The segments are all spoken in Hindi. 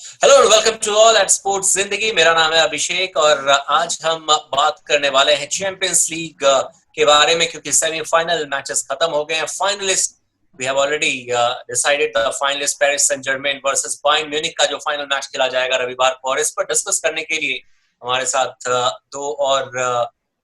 Hello and welcome to all eight sports Zindagi. मेरा नाम है अभिषेक और आज हम बात करने वाले हैं चैंपियंस लीग के बारे में, क्योंकि सेमीफाइनल मैचेस खत्म हो गए हैं। Finalist we have already decided the finalist Paris Saint Germain versus Bayern Munich का जो फाइनल मैच खेला जाएगा रविवार को। और इस पर डिस्कस करने के लिए हमारे साथ दो और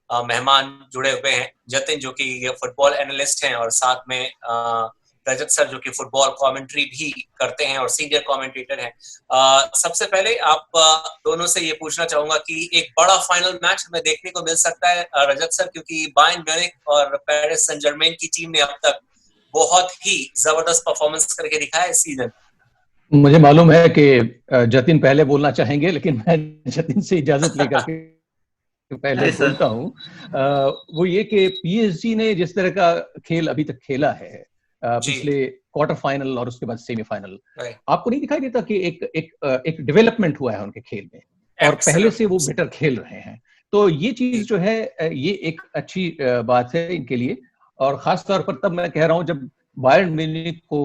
मेहमान जुड़े हुए हैं। जतिन जो कि फुटबॉल एनालिस्ट हैं, और साथ में रजत सर जो कि फुटबॉल कमेंट्री भी करते हैं और सीनियर कमेंटेटर हैं। सबसे पहले आप दोनों से ये पूछना चाहूंगा कि एक बड़ा फाइनल मैच हमें देखने को मिल सकता है रजत सर, क्योंकि बायर्न म्यूनिख और पेरिस सेंट जर्मेन की टीम ने अब तक बहुत ही जबरदस्त परफॉर्मेंस करके दिखाया है इस सीजन। मुझे मालूम है कि जतिन पहले बोलना चाहेंगे, लेकिन मैं जतिन से इजाजत लेकर के पहले बोलता हूँ। वो ये कि पीएसजी ने जिस तरह का खेल अभी तक खेला है, पिछले क्वार्टर फाइनल और उसके बाद सेमीफाइनल, आपको नहीं दिखाई देता कि एक डेवलपमेंट हुआ है उनके खेल में, और पहले से वो बेटर खेल रहे हैं। तो ये चीज जो है, ये एक अच्छी बात है इनके लिए। और खास तौर पर तब मैं कह रहा हूं जब बायर्न म्यूनिख को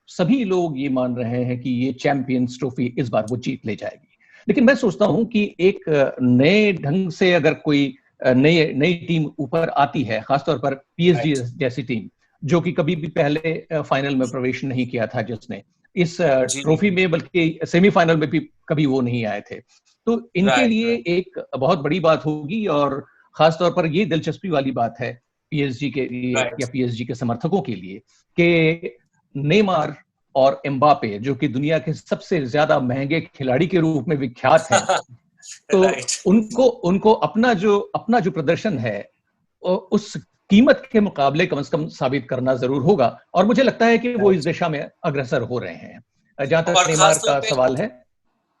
सभी लोग ये मान रहे हैं कि ये चैंपियंस ट्रॉफी इस बार वो जीत ले जाएगी। लेकिन मैं सोचता हूं कि एक नए ढंग से अगर कोई नई टीम ऊपर आती है, खासतौर पर पीएसजी जैसी टीम जो कि कभी भी पहले फाइनल में प्रवेश नहीं किया था, जिसने इस ट्रॉफी में, बल्कि सेमीफाइनल में भी कभी वो नहीं आए थे, तो इनके लिए एक बहुत बड़ी बात होगी। और खासतौर पर ये दिलचस्पी वाली बात है पीएसजी के लिए या पीएसजी के समर्थकों के लिए कि नेमार और एम्बापे, जो कि दुनिया के सबसे ज्यादा महंगे खिलाड़ी के रूप में विख्यात हैं, तो उनको अपना जो प्रदर्शन है उस कीमत के मुकाबले कम से कम साबित करना जरूर होगा। और मुझे लगता है कि वो इस दिशा में अग्रसर हो रहे हैं। जहां तक नेमार का सवाल है,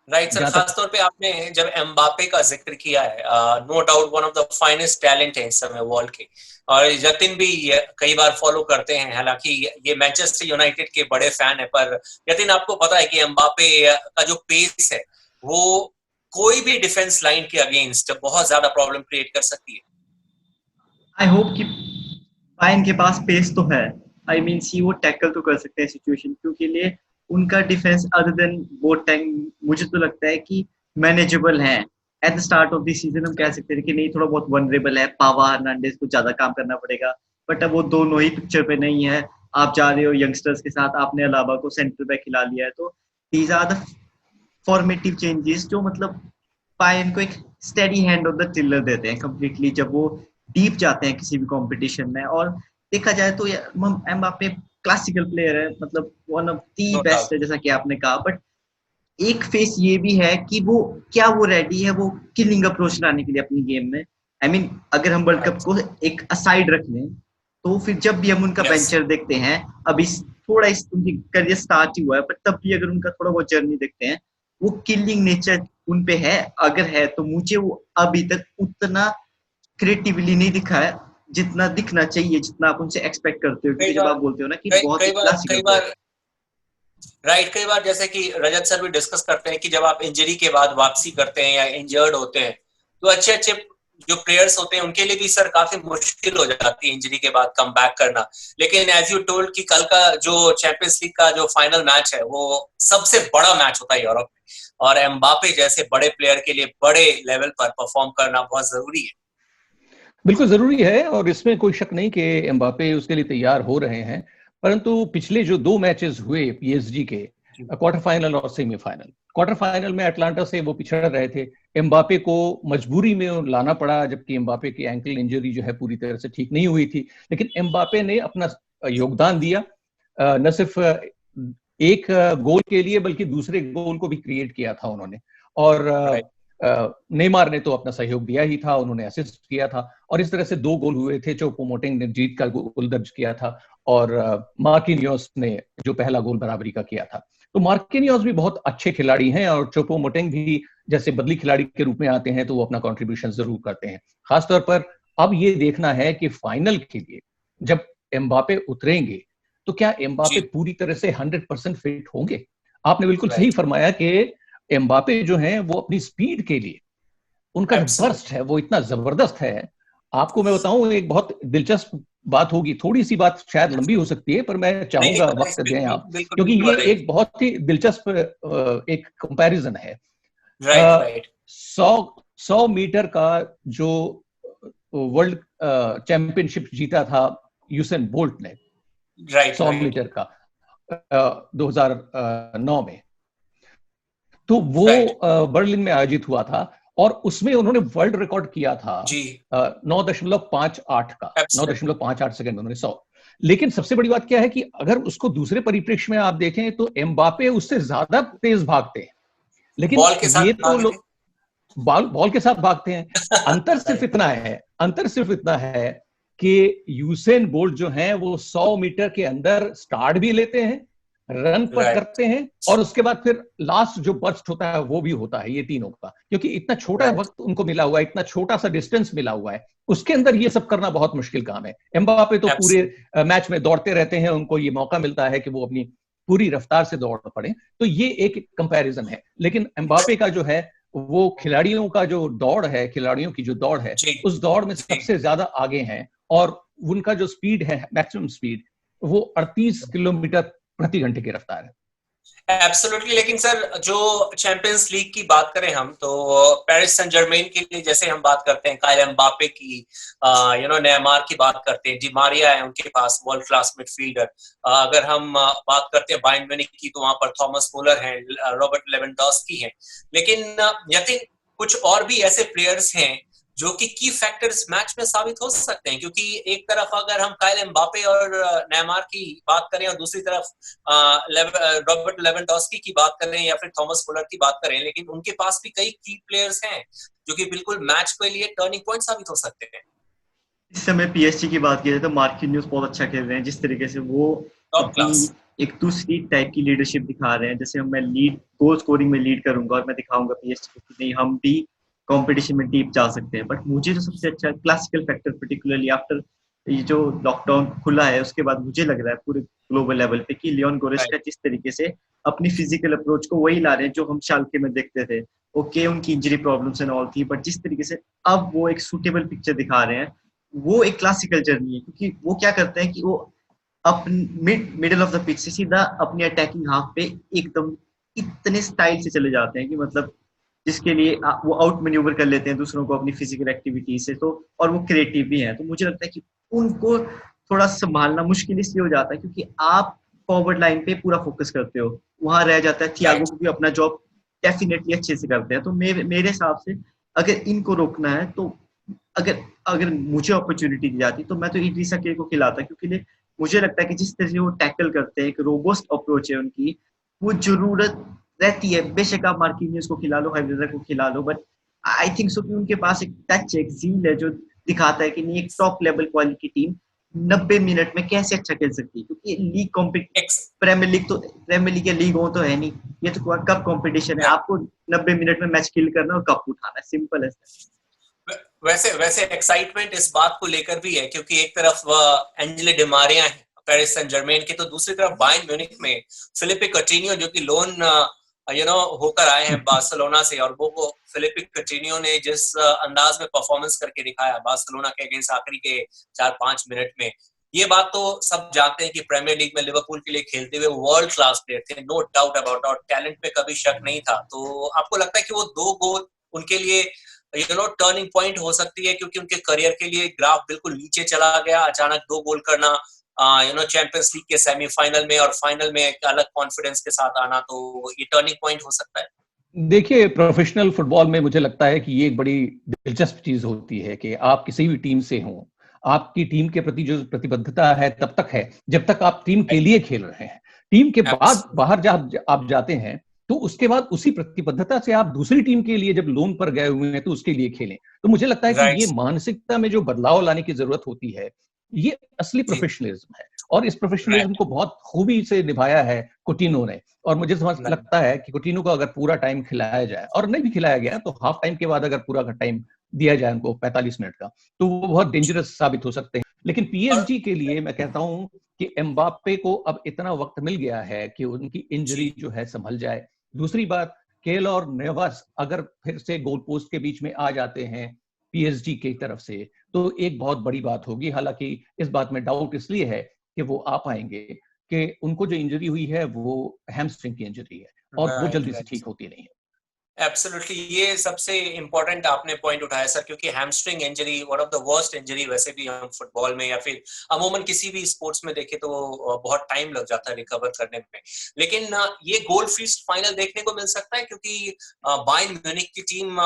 राइट सर, खासतौर पे आपने जब एम्बापे का जिक्र किया है, no doubt one of the finest talent है इस समय वर्ल्ड के, और जतिन भी कई बार फॉलो करते हैं। हालांकि ये मैनचेस्टर यूनाइटेड के बड़े फैन है, पर जतिन आपको पता है कि एम्बापे का जो पेस है वो कोई भी डिफेंस लाइन के अगेंस्ट बहुत ज्यादा प्रॉब्लम क्रिएट कर सकती है। आई होप कि बायर्न के पास पेस तो है, आई मीन सी वो टैकल तो कर सकते हैं सिचुएशन, क्योंकि लिए उनका डिफेंस अदर देन बोटैंग मुझे तो लगता है कि मैनेजेबल है। At the start of the season हम कह सकते हैं कि नहीं, थोड़ा बहुत वनरेबल है, पावा हर्नांडेज को ज्यादा काम करना पड़ेगा, बट अब वो दोनों ही पिक्चर पे नहीं है। आप जा रहे हो यंगस्टर्स के साथ, आपने अलावा को सेंटर बैक खिला लिया है, तो these are the formative changes जो मतलब बायर्न को एक steady hand of the tiller देते हैं कंप्लीटली जब वो डीप जाते हैं किसी भी कंपटीशन में। और देखा जाए तो एम्बापे क्लासिकल प्लेयर है, मतलब वन ऑफ दी बेस्ट है जैसा कि आपने कहा, बट एक फेस ये भी है कि वो क्या वो रेडी है वो किलिंग अप्रोच लाने के लिए अपनी गेम में। आई मीन अगर हम वर्ल्ड कप को एक असाइड रख लें, तो फिर जब भी हम उनका वेंचर देखते हैं, अभी थोड़ा उनकी करियर स्टार्ट ही हुआ है, पर तब भी अगर उनका थोड़ा बहुत जर्नी देखते हैं, वो किलिंग नेचर उनपे है। अगर है तो मुझे वो अभी तक उतना क्रिएटिवली नहीं दिखा है जितना दिखना चाहिए, जितना आप उनसे एक्सपेक्ट करते हो। क्योंकि जब आप बोलते हो ना कि बहुत क्लासिकल, कई बार जैसे कि रजत सर भी डिस्कस करते हैं कि जब आप इंजरी के बाद वापसी करते हैं या इंजर्ड होते हैं, तो अच्छे अच्छे जो प्लेयर्स होते हैं उनके लिए भी सर काफी मुश्किल हो जाती है इंजरी के बाद कम बैक करना। लेकिन एज यू टोल्ड कि कल का जो चैंपियंस लीग का जो फाइनल मैच है वो सबसे बड़ा मैच होता है यूरोप में, और एम्बापे जैसे बड़े प्लेयर के लिए बड़े लेवल पर परफॉर्म करना बहुत जरूरी है। बिल्कुल जरूरी है, और इसमें कोई शक नहीं कि एम्बापे उसके लिए तैयार हो रहे हैं। परंतु पिछले जो 2 मैचेस हुए पीएसजी के, क्वार्टर फाइनल और सेमीफाइनल, क्वार्टर फाइनल में अटलांटा से वो पिछड़ रहे थे, एम्बापे को मजबूरी में लाना पड़ा, जबकि एम्बापे की एंकल इंजरी जो है पूरी तरह से ठीक नहीं हुई थी। लेकिन एम्बापे ने अपना योगदान दिया, न सिर्फ एक गोल के लिए बल्कि दूसरे गोल को भी क्रिएट किया था उन्होंने। और नेमार ने तो अपना सहयोग दिया ही था, उन्होंने असिस्ट किया था, और इस तरह से 2 गोल हुए थे। चोपोमोटिंग ने जीत का गोल दर्ज किया था, और मार्किनियोस ने जो पहला गोल बराबरी का किया था। तो मार्किनियोस भी बहुत अच्छे खिलाड़ी हैं, और चोपोमोटिंग भी जैसे बदली खिलाड़ी के रूप में आते हैं तो वो अपना कंट्रीब्यूशन जरूर करते हैं। खासतौर पर अब ये देखना है कि फाइनल के लिए जब एम्बापे उतरेंगे तो क्या एम्बापे पूरी तरह से 100% फिट होंगे। आपने बिल्कुल सही फरमाया कि एम्बापे जो हैं वो अपनी स्पीड के लिए, उनका जो बर्स्ट है वो इतना जबरदस्त है। आपको मैं बताऊं, एक बहुत दिलचस्प बात होगी, थोड़ी सी बात शायद लंबी हो सकती है, पर मैं चाहूंगा वक्त दें आप, क्योंकि ये एक बहुत ही दिलचस्प एक कंपैरिजन है। राइट। 100 मीटर का जो वर्ल्ड चैंपियनशिप जीता था यूसेन बोल्ट ने, राइट, 100 मीटर का 2009 में, तो वो बर्लिन में आयोजित हुआ था और उसमें उन्होंने वर्ल्ड रिकॉर्ड किया था 9.58 का, 9.58 सेकंड उन्होंने 100। लेकिन सबसे बड़ी बात क्या है कि अगर उसको दूसरे परिप्रेक्ष्य में आप देखें तो एम्बापे उससे ज्यादा तेज भागते हैं, लेकिन ये तो लोग बॉल के साथ भागते हैं। अंतर सिर्फ इतना है कि यूसेन बोल्ट जो हैं वो 100 मीटर के अंदर स्टार्ट भी लेते हैं, रन पर करते हैं, और उसके बाद फिर लास्ट जो बर्स्ट होता है वो भी होता है, ये तीनों का, क्योंकि इतना छोटा वक्त उनको मिला हुआ है, इतना छोटा सा डिस्टेंस मिला हुआ है, उसके अंदर ये सब करना बहुत मुश्किल काम है। एम्बापे तो पूरे मैच में दौड़ते रहते हैं, उनको ये मौका मिलता है कि वो अपनी पूरी रफ्तार से दौड़ पड़े, तो ये एक कंपैरिजन है। लेकिन एम्बापे का जो है वो खिलाड़ियों का जो दौड़ है, खिलाड़ियों की जो दौड़ है, उस दौड़ में सबसे ज्यादा आगे हैं, और उनका जो स्पीड है, मैक्सिमम स्पीड, वो 38 किलोमीटर प्रति घंटे की रफ्तार है। एब्सोल्युटली। लेकिन सर, जो चैंपियंस लीग की बात करें हम, तो पेरिस सेंट जर्मेन के लिए जैसे हम बात करते हैं काइल एम्बापे की, नेमार की बात करते हैं, डी मारिया है उनके पास, वर्ल्ड क्लास मिडफील्डर। अगर हम बात करते हैं बायर्न म्यूनिख की, तो वहां पर थॉमस मुलर हैं, रॉबर्ट लेवेंडोव्स्की हैं। लेकिन यकीन कुछ और भी ऐसे प्लेयर्स हैं जो कि की फैक्टर्स मैच में साबित हो सकते हैं, क्योंकि एक तरफ अगर हम काइल एम्बापे और नेमार की बात करें और दूसरी तरफ रॉबर्ट लेवेंडोव्स्की की बात करें या फिर थॉमस मुलर की बात करें, लेकिन उनके पास भी कई की प्लेयर्स हैं जो कि बिल्कुल मैच के लिए टर्निंग पॉइंट साबित हो सकते हैं। इस समय पीएसजी की बात की जाए तो मार्किन्योस बहुत अच्छा खेल रहे हैं, जिस तरीके से वो अपनी एक दूसरी टाइप की लीडरशिप दिखा रहे हैं। जैसे मैं गोल स्कोरिंग में लीड करूंगा और मैं दिखाऊंगा पीएसजी को कि नहीं, हम भी कंपटीशन में डीप जा सकते हैं। बट मुझे जो सबसे अच्छा क्लासिकल फैक्टर, पर्टिकुलरली आफ्टर ये जो लॉकडाउन खुला है उसके बाद, मुझे लग रहा है पूरे ग्लोबल लेवल पे कि लियोन गोरेस्का जिस तरीके से अपनी फिजिकल अप्रोच को वही ला रहे हैं जो हम शाल्के में देखते थे। ओके, उनकी इंजरी प्रॉब्लम्स एंड ऑल थी, बट जिस तरीके से अब वो एक सूटेबल पिक्चर दिखा रहे हैं, वो एक क्लासिकल जर्नी है। क्योंकि वो क्या करते हैं कि वो मिडल ऑफ द पिच से सीधा अपने अटैकिंग हाफ पे एकदम इतने स्टाइल से चले जाते हैं कि मतलब जिसके लिए वो आउट मैन्यूवर कर लेते हैं दूसरों को अपनी फिजिकल एक्टिविटी से, तो और वो क्रिएटिव भी हैं। तो मुझे लगता है कि उनको थोड़ा संभालना मुश्किल इसलिए हो जाता है क्योंकि आप फॉरवर्ड लाइन पे पूरा फोकस करते हो, वहां रह जाता है। थियागो को भी अपना जॉब डेफिनेटली अच्छे से करते हैं। तो मेरे हिसाब से अगर इनको रोकना है, तो अगर मुझे अपॉर्चुनिटी दी जाती तो मैं तो इद्रिसा के को खिलाता, क्योंकि मुझे लगता है कि जिस तरह से वो टैकल करते हैं, एक रोबोस्ट अप्रोच है उनकी, वो जरूरत रहती है। बेशक आप मार्किनियोस को खिला लो, हाइब्रिडा को खिला लो, बट आई थिंक सो कि उनके पास एक टच, एक जील है जो दिखाता है कि नहीं, एक top level quality team 90 minute में कैसे अच्छा खेल सकती है। क्योंकि लीग प्रीमियर लीग या लीग हो तो है नहीं, ये तो कप कंपटीशन है। आपको 90 मिनट में मैच किल करना और कप उठाना है, सिंपल है। वैसे एक्साइटमेंट इस बात को लेकर भी है क्योंकि एक तरफ एंजेलो डी मारिया है पेरिस सेंट जर्मेन के, तो दूसरी तरफ बायर्न म्यूनिख में फिलिपे coutinho जो कि लोन होकर आए हैं बार्सिलोना से, और वो फिलिपे coutinho ने जिस अंदाज में परफॉर्मेंस करके दिखाया बार्सिलोना के अगेंस्ट आखिरी के 4-5 मिनट में, ये बात तो सब जानते हैं कि प्रीमियर लीग में लिवरपूल के लिए खेलते हुए वर्ल्ड क्लास प्लेयर थे, नो डाउट अबाउट, और टैलेंट पे कभी शक नहीं था। तो आपको लगता है कि वो 2 गोल उनके लिए टर्निंग पॉइंट हो सकती है, क्योंकि उनके करियर के लिए ग्राफ बिल्कुल नीचे चला गया, अचानक 2 गोल करना चैंपियंस लीग के सेमीफाइनल में और फाइनल में एक अलग कॉन्फिडेंस के साथ आना, तो ये टर्निंग पॉइंट हो सकता है। देखिए, प्रोफेशनल फुटबॉल में मुझे लगता है कि ये एक बड़ी दिलचस्प चीज होती है कि आप किसी भी टीम से हो, आपकी टीम के प्रति जो प्रतिबद्धता है तब तक है जब तक आप टीम के लिए खेल रहे हैं। टीम के बाद बाहर जब आप जाते हैं तो उसके बाद उसी प्रतिबद्धता से आप दूसरी टीम के लिए जब लोन पर गए हुए हैं तो उसके लिए खेलें। तो मुझे लगता है कि ये मानसिकता में जो बदलाव लाने की जरूरत होती है, ये असली प्रोफेशनलिज्म है, और इस प्रोफेशनलिज्म को बहुत खूबी से निभाया है coutinho ने। और मुझे समझ लगता है कि coutinho को अगर पूरा टाइम खिलाया जाए, और नहीं भी खिलाया गया तो हाफ टाइम के बाद अगर पूरा का टाइम दिया जाए उनको 45 मिनट का, तो वो बहुत डेंजरस साबित हो सकते हैं। लेकिन पीएसजी के लिए मैं कहता हूं कि एम्बापे को अब इतना वक्त मिल गया है कि उनकी इंजरी जो है संभल जाए। दूसरी बात, केल और नेवास अगर फिर से गोल पोस्ट के बीच में आ जाते हैं, पीएसजी की तरफ से, तो एक बहुत बड़ी बात होगी। हालांकि इस बात में डाउट इसलिए है कि वो आ पाएंगे कि उनको जो इंजरी हुई है वो हैमस्ट्रिंग की इंजरी है और वो राइट जल्दी से राइट। ठीक होती नहीं है। एब्सोल्युटली, ये सबसे इंपॉर्टेंट आपने पॉइंट उठाया सर, क्योंकि hamstring injury one of the worst injury वैसे भी हम फुटबॉल में या फिर अमूमन किसी भी स्पोर्ट्स में देखें तो बहुत टाइम लग जाता है रिकवर करने में। लेकिन ये गोल फीस्ट फाइनल देखने को मिल सकता है, क्योंकि बायर्न म्यूनिख की टीम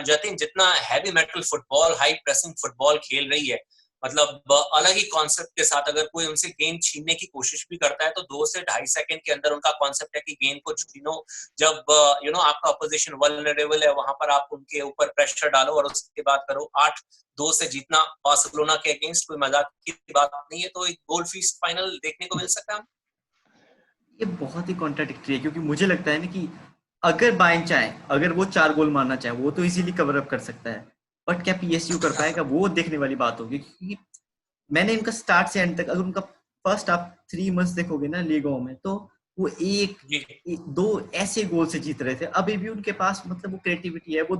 जतिन जितना heavy metal football, high pressing football खेल रही है, मतलब अलग ही कॉन्सेप्ट के साथ अगर कोई उनसे गेंद छीनने की कोशिश भी करता है तो 2 से ढाई सेकंड के अंदर उनका कॉन्सेप्ट है कि गेंद को छीनो। जब आपका अपोजिशन वल्नरेबल है वहां पर आप उनके ऊपर प्रेशर डालो और उसके बाद करो 8-2 से जीतना बार्सिलोना के अगेंस्ट, कोई मजाक की बात नहीं है। तो एक गोल फीस्ट फाइनल देखने को मिल सकता है। ये बहुत ही कॉन्ट्राडिक्टरी है, क्योंकि मुझे लगता है ना कि अगर बायर्न चाहे, अगर वो 4 गोल मारना चाहे, वो तो इजीली कवर अप कर सकता है, बट क्या पीएसयू कर पाएगा, वो देखने वाली बात होगी। क्योंकि मैंने इनका स्टार्ट से एंड तक, अगर उनका फर्स्ट आप 3 मंथ्स देखोगे ना लीगों में, तो वो दो ऐसे गोल से जीत रहे थे। अभी भी उनके पास मतलब वो क्रिएटिविटी है। वो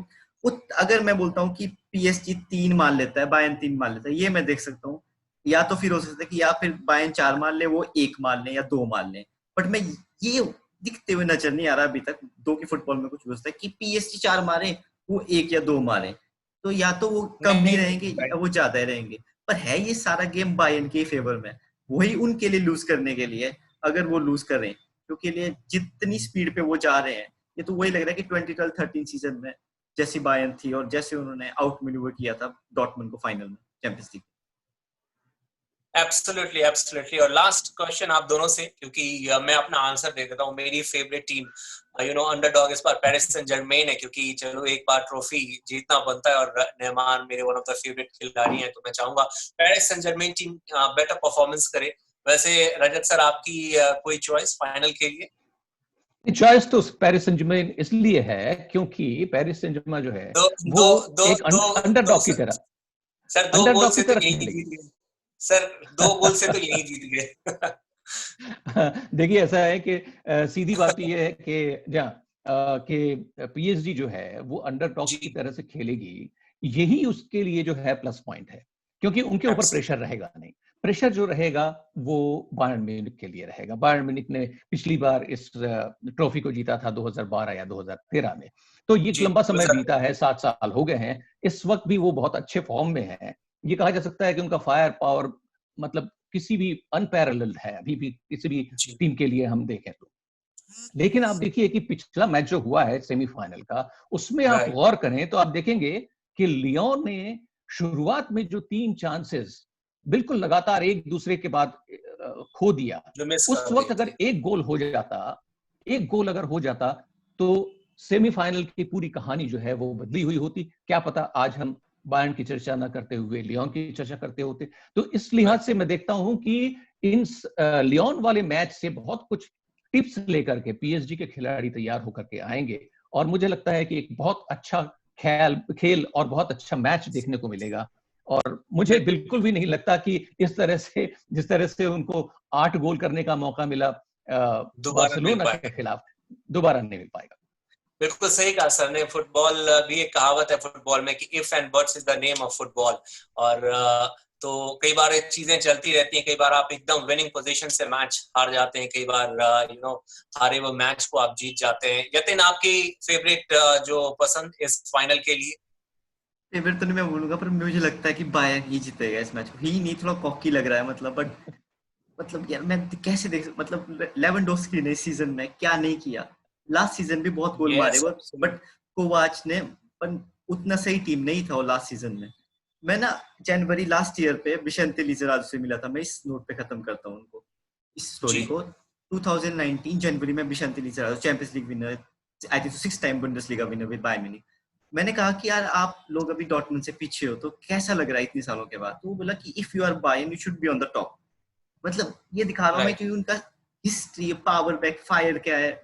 अगर मैं बोलता हूँ कि पीएसजी 3 मार लेता है, बायर्न 3 मार लेता है, ये मैं देख सकता हूँ। या तो फिर हो सकता है कि या फिर बायर्न 4 मार ले, वो 1 मार ले या 2 मार ले, बट मैं ये दिखते हुए नजर नहीं आ रहा अभी तक। दो की फुटबॉल में कुछ होता है कि पीएसजी 4 मारे, वो 1 या 2 मारे, तो या तो वो कम नहीं ही नहीं रहेंगे या right. वो ज्यादा ही रहेंगे। पर है ये सारा गेम बायर्न के फेवर में, वही उनके लिए लूज करने के लिए। अगर वो लूज करें, क्योंकि लिए जितनी स्पीड पे वो जा रहे हैं, ये तो वही लग रहा है कि 2012-13 सीजन में जैसी बायर्न थी और जैसे उन्होंने आउट मैन्यूवर किया था डॉर्टमुंड को फाइनल में चैंपियंस लीग। Absolutely absolutely. और लास्ट क्वेश्चन आप दोनों से, क्योंकि मैं अपना आंसर दे देता हूँ। मेरी फेवरेट टीम अंडरडॉग इस बार पेरिस सेंट जर्मेन है, क्योंकि चलो एक बार ट्रॉफी जीतना बनता है और नेमार मेरे वन ऑफ द फेवरेट खिलाड़ी हैं, तो मैं चाहूंगा Paris Saint Germain team better performance करे। वैसे रजत सर, आपकी कोई चॉइस फाइनल के लिए? चॉइस तो पेरिस सेंट जर्मेन इसलिए है क्योंकि पेरिस सेंट जर्मेन जो है दो वो दो दो एक दो दो अंडरडॉग की तरह, सर 2 गोल अंडरडॉग की से तो तरह यही खेलेगी। जीत गए। सर 2 गोल से तो यही जीत गए। देखिए ऐसा है कि सीधी बात यह है कि कि पीएसजी जो है वो अंडरडॉग की जी तरह से खेलेगी, यही उसके लिए जो है प्लस पॉइंट है, क्योंकि उनके ऊपर प्रेशर एब्सोल्युटली। रहेगा नहीं। प्रेशर जो रहेगा वो बायर्न म्यूनिख के लिए रहेगा। बायर्न म्यूनिख ने पिछली बार इस ट्रॉफी को जीता था 2012 या 2013 में, तो ये एक जी लंबा समय बीता है, 7 साल हो गए हैं। इस वक्त भी वो बहुत अच्छे फॉर्म में है। ये कहा जा सकता है कि उनका फायर पावर मतलब किसी भी अनपैरेलल्ड है अभी भी, किसी भी जी टीम के लिए हम देखें तो। लेकिन आप देखिए कि पिछला मैच जो हुआ है सेमीफाइनल का, उसमें आप राइट। गौर करें तो आप देखेंगे कि लियोन ने शुरुआत में जो 3 चांसेस बिल्कुल लगातार एक दूसरे के बाद खो दिया, जो मिस उस कर वक्त दिए अगर थे। एक गोल हो जाता, एक गोल अगर हो जाता, तो सेमीफाइनल की पूरी कहानी जो है वो बदली हुई होती। क्या पता आज हम बायर्न की चर्चा ना करते हुए लियोन की चर्चा करते होते। तो इस लिहाज राइट। से मैं देखता हूं कि इन लियोन वाले मैच से बहुत कुछ टिप्स लेकर के पीएसजी के खिलाड़ी तैयार होकर के आएंगे, और मुझे लगता है कि एक बहुत अच्छा खेल और बहुत अच्छा मैच देखने को मिलेगा। और मुझे बिल्कुल बिल्कुल भी नहीं लगता कि इस तरह से, जिस तरह से उनको 8 गोल करने का मौका मिला दोबारा मिल बार्सिलोना के पाएगा। खिलाफ, दोबारा नहीं मिल पाएगा। बिल्कुल सही कहा सर ने। फुटबॉल भी एक कहावत है फुटबॉल में कि if and buts is the name of football. और तो कई बार ये चीजें चलती रहती हैं। कई बार आप एकदम विनिंग पोजीशन से मैच हार जाते हैं, कई बार हारे वो मैच को आप जीत जाते हैं। यतिन, आपकी फेवरेट जो पसंद इस फाइनल के लिए? फेवरेट तो नहीं मैं बोलूंगा, पर मुझे लगता है कि बायर्न ही जीतेगा इस मैच को। ही नहीं, थोड़ा कॉकी लग रहा है मतलब, बट मतलब यार मैं कैसे देख, मतलब लेवेंडोस्की ने इस सीजन में क्या नहीं किया। लास्ट सीजन भी बहुत गोल मारे यस वो, बट एब्सोल्युटली। कोवाच ने, पर उतना सही टीम नहीं था वो लास्ट सीजन में। मैं ना जनवरी लास्ट ईयर पे विशेंते लिजराल्डो से मिला था। मैं इस नोट पे खत्म करता हूँ उनको, इस स्टोरी जी को। 2019 जनवरी में Bixente Lizarazu Champions League winner, I think 6 time Bundesliga winner with Bayern Munich. मैंने कहा कि यार आप लोग अभी डॉर्टमुंड से पीछे हो, तो कैसा लग रहा है इतने सालों के बाद? तो वो बोला कि if you are Bayern you should be on the top. मतलब ये दिखा रहा हूँ मैं राइट। कि उनका हिस्ट्री, पावर, बैक फायर क्या है।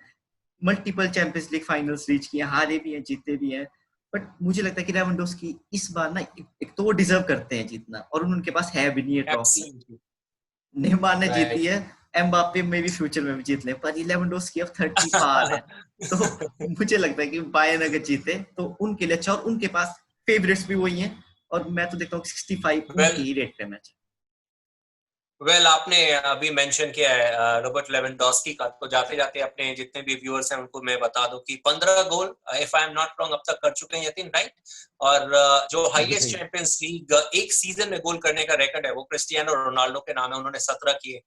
Multiple champions league finals reach किए, हारे भी हैं, जीते भी हैं। बट मुझे लगता है कि लेवेंडोस्की इस बार ना एक तो वो डिजर्व करते हैं जीतना, और उनके पास है भी नहीं है ट्रॉफी। एब्सोल्युटली नेमार ने जीती राइट। है, एम्बाप्पे में भी फ्यूचर में भी जीत ले, पर ये लेवेंडोस्की अब 30 पार है। तो मुझे लगता है कि बायर्न अगर जीते तो उनके लिए अच्छा, और उनके पास फेवरेट्स भी वही हैं, और मैं तो देखता हूँ 65 Well, ही रेट पे मैच। आपने अभी मेंशन किया है रॉबर्ट लेवेंडोस्की का, तो जाते जाते अपने जितने भी व्यूअर्स हैं उनको मैं बता दूं कि 15 goal if I am not wrong अब तक कर चुके हैं यतीन, राइट? और जो हाईएस्ट जी चैंपियंस लीग एक सीजन में गोल करने का रिकॉर्ड है वो क्रिस्टियानो रोनाल्डो के नाम है, उन्होंने 17 किए।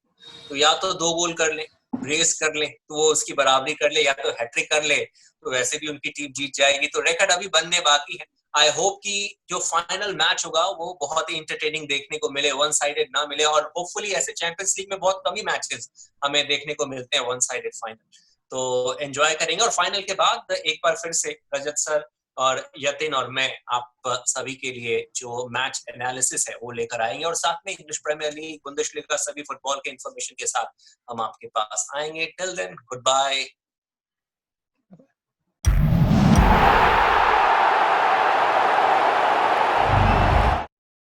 तो या तो 2 गोल कर ले, रेस कर ले तो वो उसकी बराबरी कर ले, या तो हैट्रिक कर ले तो वैसे भी उनकी टीम जीत जाएगी। तो रिकॉर्ड अभी बनने बाकी है। आई होप कि जो फाइनल मैच होगा वो बहुत ही इंटरटेनिंग देखने को मिले, वन साइडेड ना मिले, और होपफुली ऐसे चैंपियंस लीग में बहुत कम ही मैचेस हमें देखने को मिलते हैं वन साइडेड फाइनल। तो एंजॉय करेंगे। और फाइनल के बाद एक बार फिर से रजत सर और यतिन और मैं आप सभी के लिए जो मैच एनालिसिस है वो लेकर आएंगे, और साथ में इंग्लिश प्रीमियर लीग, बुंदेसलीगा, सभी फुटबॉल के इंफॉर्मेशन के साथ हम आपके पास आएंगे। Till then, good bye.